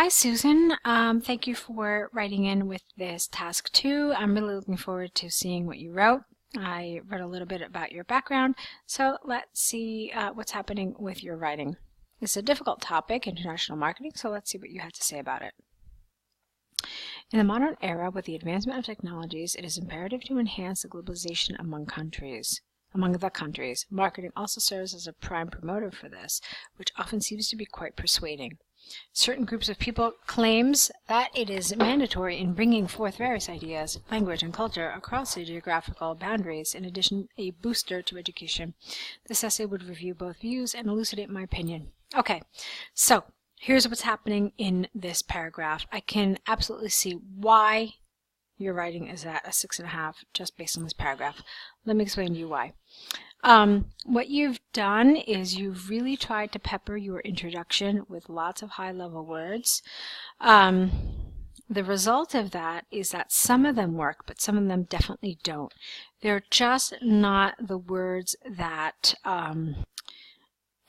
Hi Susan, thank you for writing in with this task 2. I'm really looking forward to seeing what you wrote. I read a little bit about your background, so let's see what's happening with your writing. It's a difficult topic, international marketing, so let's see what you had to say about it. In the modern era, with the advancement of technologies, it is imperative to enhance the globalization among the countries. Marketing also serves as a prime promoter for this, which often seems to be quite persuading. Certain groups of people claims that it is mandatory in bringing forth various ideas, language, and culture across the geographical boundaries, in addition a booster to education. This essay would review both views and elucidate my opinion. Okay, so here's what's happening in this paragraph. I can absolutely see why your writing is at a 6.5 just based on this paragraph. Let me explain to you why. What you've done is you've really tried to pepper your introduction with lots of high-level words. The result of that is that some of them work, but some of them definitely don't. They're just not the words that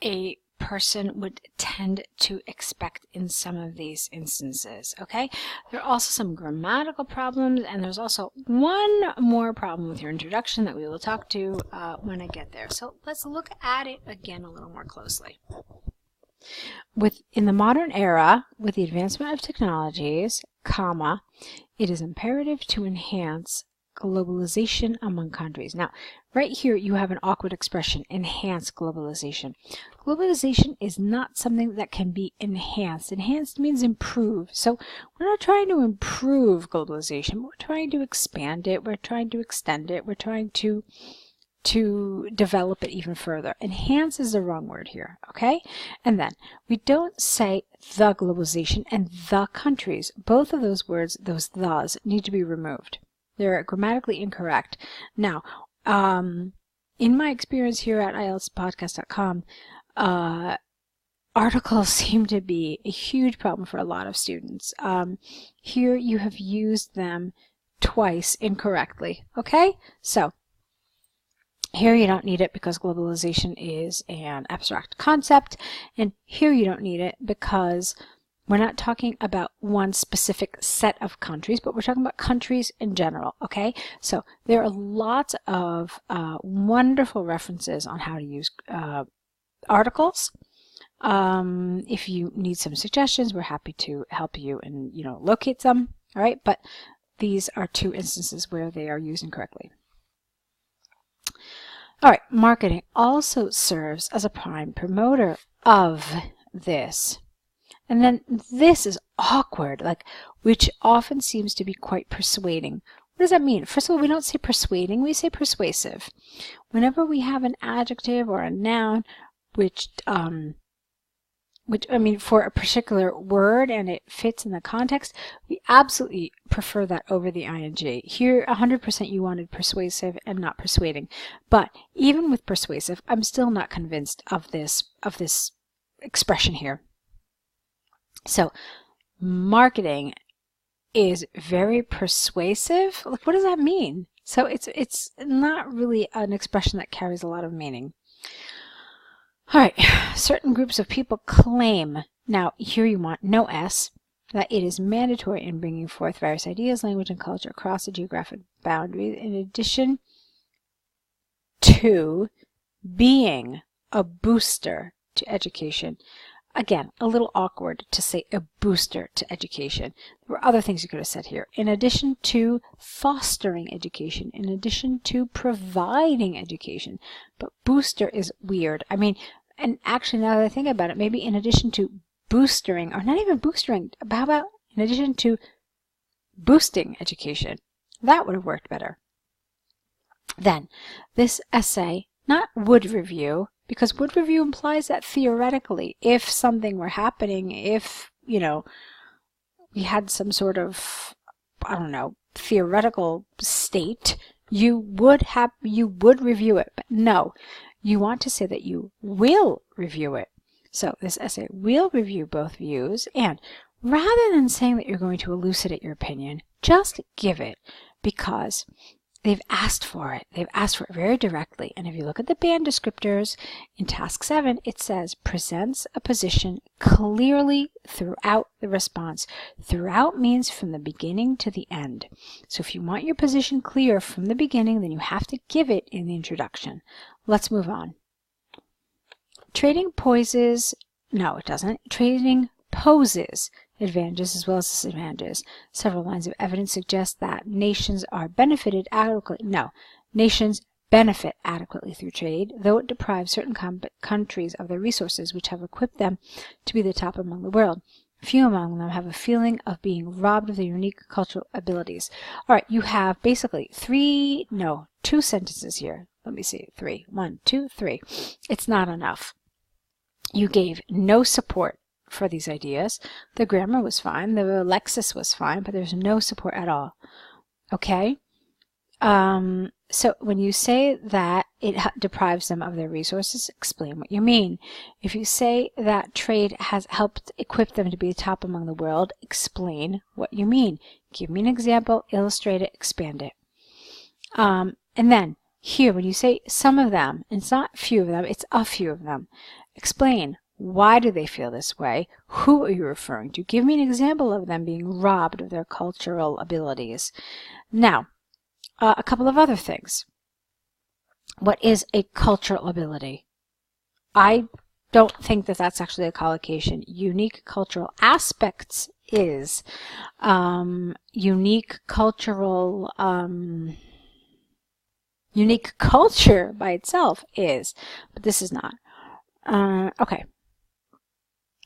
a person would tend to expect in some of these instances, okay? There are also some grammatical problems, and there's also one more problem with your introduction that we will talk to when I get there. So let's look at it again a little more closely. In the modern era, with the advancement of technologies, it is imperative to enhance globalization among countries. Now, right here you have an awkward expression, enhance globalization. Globalization is not something that can be enhanced. Enhanced means improve. So we're not trying to improve globalization. We're trying to expand it. We're trying to extend it. We're trying to develop it even further. Enhance is the wrong word here, okay? And then we don't say the globalization and the countries. Both of those words, those thes, need to be removed. They're grammatically incorrect. Now, in my experience here at IELTSpodcast.com, articles seem to be a huge problem for a lot of students. Here you have used them twice incorrectly, okay? So, here you don't need it because globalization is an abstract concept, and here you don't need it because we're not talking about one specific set of countries, but we're talking about countries in general, okay? So there are lots of wonderful references on how to use articles. If you need some suggestions, we're happy to help you and, locate them, all right? But these are two instances where they are used incorrectly. All right, marketing also serves as a prime promoter of this. And then this is awkward, which often seems to be quite persuading. What does that mean? First of all, we don't say persuading, we say persuasive. Whenever we have an adjective or a noun which for a particular word and it fits in the context, we absolutely prefer that over the ing. Here, 100% you wanted persuasive and not persuading. But even with persuasive, I'm still not convinced of this expression here. So, marketing is very persuasive. What does that mean? So it's not really an expression that carries a lot of meaning. All right, certain groups of people claim, now here you want no S, that it is mandatory in bringing forth various ideas, language, and culture across the geographic boundaries, in addition to being a booster to education. Again, a little awkward to say a booster to education. There were other things you could have said here. In addition to fostering education, in addition to providing education. But booster is weird. And actually now that I think about it, maybe in addition to boostering, or not even boostering, how about in addition to boosting education? That would have worked better. Then, this essay, not would review, because would review implies that theoretically, if something were happening, if, we had some sort of, theoretical state, you would review it. But no, you want to say that you will review it. So this essay will review both views, and rather than saying that you're going to elucidate your opinion, just give it, because They've asked for it. They've asked for it very directly. And if you look at the band descriptors in task 7, it says presents a position clearly throughout the response. Throughout means from the beginning to the end. So if you want your position clear from the beginning, then you have to give it in the introduction. Let's move on. Trading poses, no, it doesn't. Trading poses advantages as well as disadvantages. Several lines of evidence suggest that nations are benefited adequately. No, nations benefit adequately through trade, though it deprives certain countries of their resources, which have equipped them to be the top among the world. Few among them have a feeling of being robbed of their unique cultural abilities. All right, you have basically two sentences here. Let me see, 3. 1, 2, 3. It's not enough. You gave no support for these ideas. The grammar was fine, the lexis was fine, but there's no support at all. Okay? So when you say that it deprives them of their resources, explain what you mean. If you say that trade has helped equip them to be the top among the world, explain what you mean. Give me an example, illustrate it, expand it. And then here, when you say some of them, and it's not few of them, it's a few of them, explain. Why do they feel this way? Who are you referring to? Give me an example of them being robbed of their cultural abilities. Now, a couple of other things. What is a cultural ability? I don't think that that's actually a collocation. Unique cultural aspects is. Unique culture by itself is, but this is not. Okay.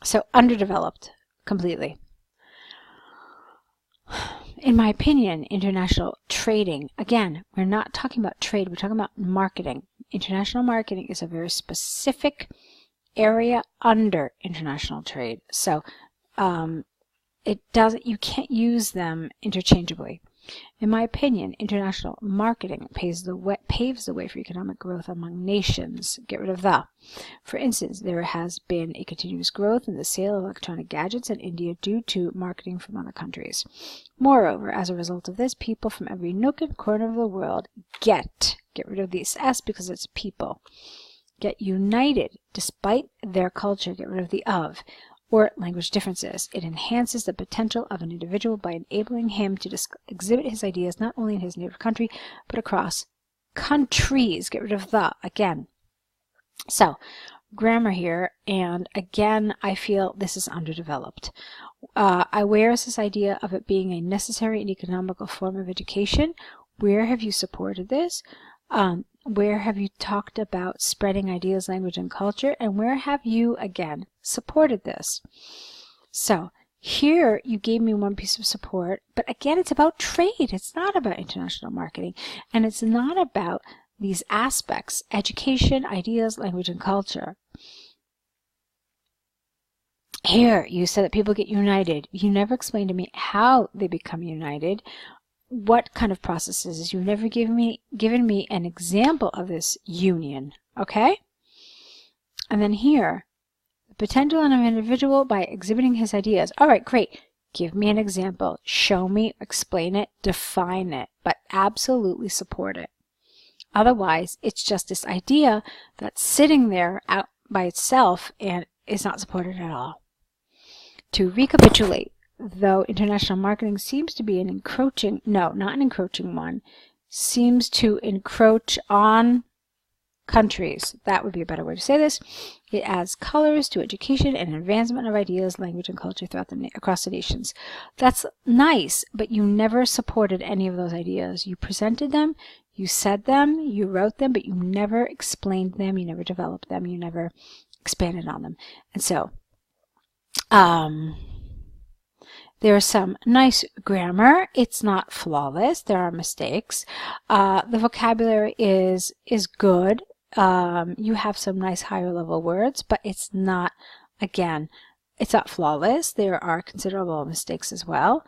So underdeveloped completely. In my opinion, international trading, again, we're not talking about trade, we're talking about marketing. International marketing is a very specific area under international trade. So you can't use them interchangeably. In my opinion, international marketing paves the way for economic growth among nations. Get rid of the. For instance, there has been a continuous growth in the sale of electronic gadgets in India due to marketing from other countries. Moreover, as a result of this, people from every nook and corner of the world get rid of this S because it's people, get united despite their culture. Get rid of the of. Or language differences. It enhances the potential of an individual by enabling him to exhibit his ideas not only in his native country, but across countries. Get rid of the again. So, grammar here, and again, I feel this is underdeveloped. Where is this idea of it being a necessary and economical form of education? Where have you supported this? Where have you talked about spreading ideas, language, and culture? And where have you, again, supported this? So here you gave me one piece of support, but again, it's about trade. It's not about international marketing. And it's not about these aspects, education, ideas, language, and culture. Here, you said that people get united. You never explained to me how they become united. What kind of processes? You've never given me an example of this union, okay? And then here, the potential in an individual by exhibiting his ideas. All right, great. Give me an example. Show me, explain it, define it, but absolutely support it. Otherwise, it's just this idea that's sitting there out by itself and is not supported at all. To recapitulate, though international marketing seems to be an encroaching, no, not an encroaching one, seems to encroach on countries. That would be a better way to say this. It adds colors to education and advancement of ideas, language, and culture across the nations. That's nice, but you never supported any of those ideas. You presented them, you said them, you wrote them, but you never explained them, you never developed them, you never expanded on them. And so, there's some nice grammar. It's not flawless. There are mistakes. The vocabulary is good. You have some nice higher level words, but it's not, again, it's not flawless. There are considerable mistakes as well.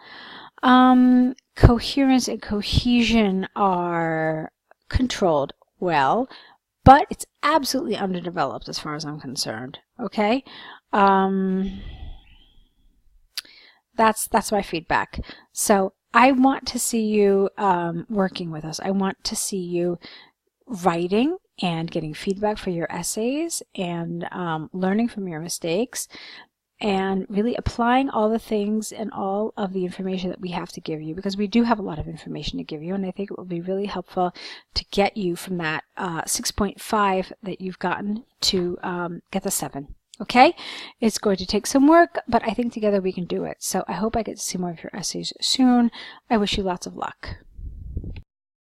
Coherence and cohesion are controlled well, but it's absolutely underdeveloped as far as I'm concerned. Okay? That's my feedback. So I want to see you working with us. I want to see you writing and getting feedback for your essays and learning from your mistakes and really applying all the things and all of the information that we have to give you, because we do have a lot of information to give you, and I think it will be really helpful to get you from that 6.5 that you've gotten to get the 7. Okay? It's going to take some work, but I think together we can do it. So I hope I get to see more of your essays soon. I wish you lots of luck.